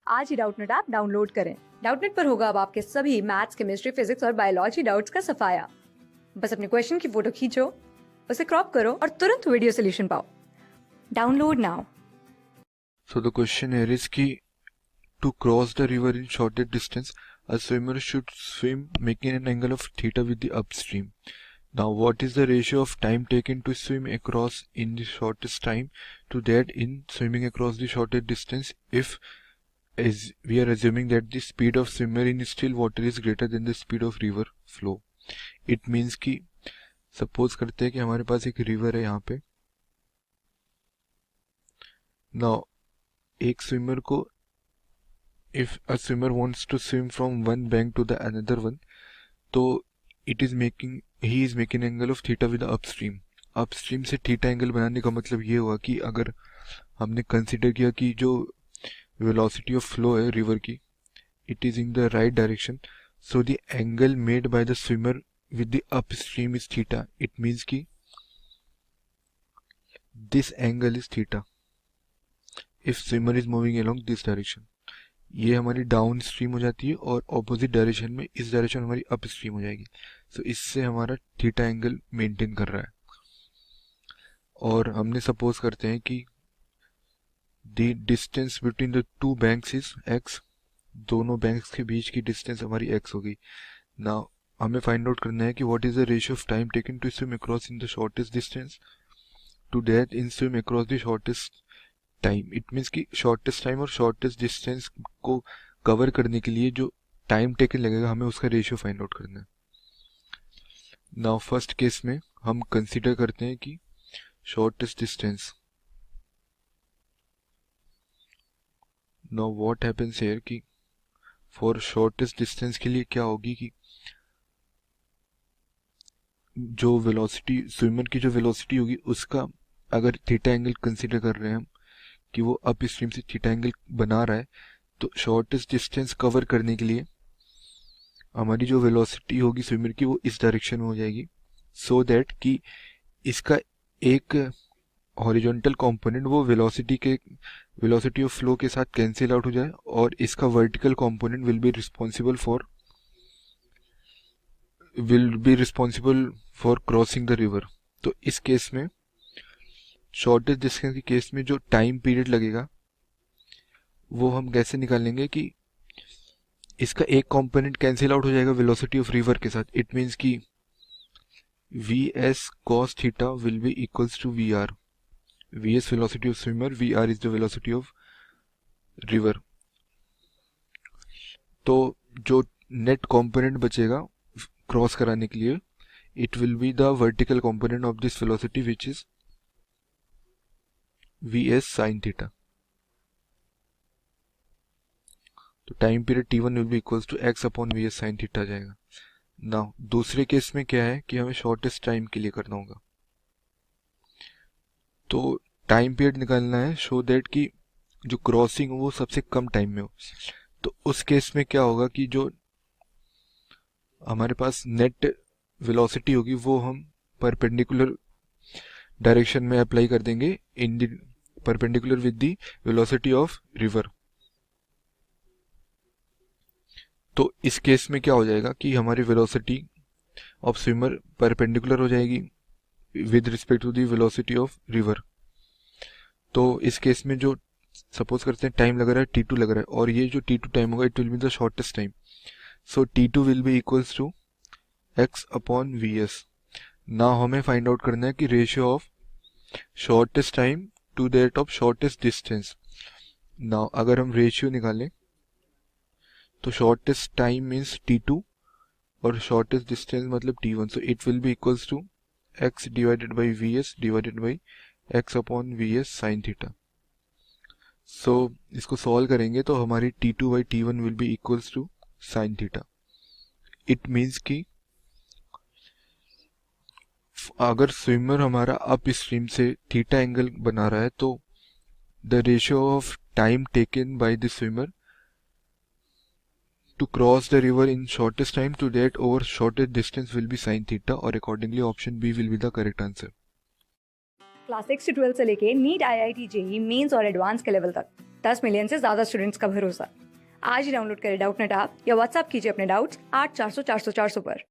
आज ही Doubtnut app download करें। Doubtnut पर होगा अब आपके सभी मैथ्स, केमिस्ट्री, फिजिक्स और बायोलॉजी डाउट्स का सफाया। बस अपने क्वेश्चन की फोटो खींचो, उसे क्रॉप करो और तुरंत वीडियो सोल्यूशन पाओ। Download now. So the question here is कि to cross the river in shortest distance, a swimmer should swim making an angle of theta with the upstream. Now, what is the ratio of time taken to swim across in the shortest time to that in swimming across the shortest distance if as we are assuming that the speed of swimmer in still water is greater than the speed of river flow. It means कि suppose करते हैं कि हमारे पास एक river है यहाँ पे. Now, एक swimmer को if a swimmer wants to swim from one bank to the another one, तो he is making angle of theta with the upstream. Upstream से थीटा एंगल बनाने का मतलब ये हुआ कि अगर हमने कंसिडर किया कि जो वेलोसिटी ऑफ फ्लो है रिवर की, it is in the right direction, so the angle made by the swimmer with the upstream is theta. It means कि this angle is theta if swimmer is moving along this direction. ये हमारी down stream हो जाती है और opposite direction में इस direction हमारी अप स्ट्रीम हो जाएगी. सो इससे हमारा थीटा एंगल मेंटेन कर रहा है. और हमने सपोज करते हैं कि the distance between the two banks is x. दोनों बैंक्स के बीच की डिस्टेंस हमारी x होगी. नाउ हमें फाइंड आउट करना है कि what is the ratio of time taken to swim across in the shortest distance to that in swim across the shortest time. It means कि शॉर्टेस्ट टाइम और shortest distance को cover करने के लिए जो टाइम टेकन लगेगा हमें उसका रेशियो फाइंड आउट करना है. नाउ फर्स्ट केस में हम कंसीडर करते हैं कि shortest distance. Now what happens here कि फॉर शॉर्टेस्ट डिस्टेंस के लिए क्या होगी कि जो वेलोसिटी स्विमर की जो वेलोसिटी होगी उसका अगर थीटा एंगल कंसीडर कर रहे हैं हम कि वो अप स्ट्रीम से थीटा एंगल बना रहा है, तो शॉर्टेस्ट डिस्टेंस कवर करने के लिए हमारी जो वेलोसिटी होगी स्विमर की वो इस डायरेक्शन में हो जाएगी, सो दैट कि इसका एक हॉरिजॉन्टल कंपोनेंट वो वेलोसिटी ऑफ फ्लो के साथ कैंसिल आउट हो जाए और इसका vertical component will be responsible for crossing the river. तो इस केस में शॉर्टेस्ट डिस्टेंस के केस में जो टाइम पीरियड लगेगा वो हम कैसे निकालेंगे कि इसका एक कंपोनेंट कैंसिल आउट हो जाएगा वेलोसिटी ऑफ रिवर के साथ. इट मींस कि vs cos theta will be equals to vr. vs velocity of swimmer, vr is the velocity of river. तो जो नेट कंपोनेंट बचेगा क्रॉस कराने के लिए, it will be the vertical component of this velocity which is vs sin theta. तो time period t1 will be equals to x upon vs sin theta आ जाएगा. Now दूसरे case में क्या है कि हमें शॉर्टेस्ट टाइम के लिए करना होगा. तो टाइम पीरियड निकालना है शो दैट कि जो क्रॉसिंग हो वो सबसे कम टाइम में हो. तो उस केस में क्या होगा कि जो हमारे पास नेट वेलोसिटी होगी वो हम परपेंडिकुलर डायरेक्शन में अप्लाई कर देंगे in the perpendicular with the velocity of river. तो इस केस में क्या हो जाएगा कि हमारी वेलोसिटी ऑफ स्विमर परपेंडिकुलर हो जाएगी with respect to the velocity of river. तो इस केस में जो सपोज करते हैं टाइम लग रहा है t2 लग रहा है और ये जो t2 टाइम होगा it will be the shortest time. So t2 will be equals to x upon vs. Now हमें फाइंड आउट करना है कि ratio of shortest time to that of shortest distance. Now अगर हम रेशियो निकालें तो shortest time means t2 और shortest distance मतलब t1. So it will be equals to x divided by vs divided by x upon vs sine theta. So इसको solve करेंगे तो हमारी t2 by t1 will be equals to sine theta. It means कि अगर swimmer हमारा upstream से theta angle बना रहा है तो the ratio of time taken by the swimmer to cross the river in shortest time to that over shortest distance will be sin theta, और accordingly option B will be the correct answer. Class 6 से 12 से लेके NEET, IIT, JEE mains और advance के level तक 10 million से ज्यादा students का भरोसा। आज ही डाउनलोड करें डाउटनेट ऐप या व्हाट्सएप कीजिए अपने डाउट्स 8400 400 400 पर।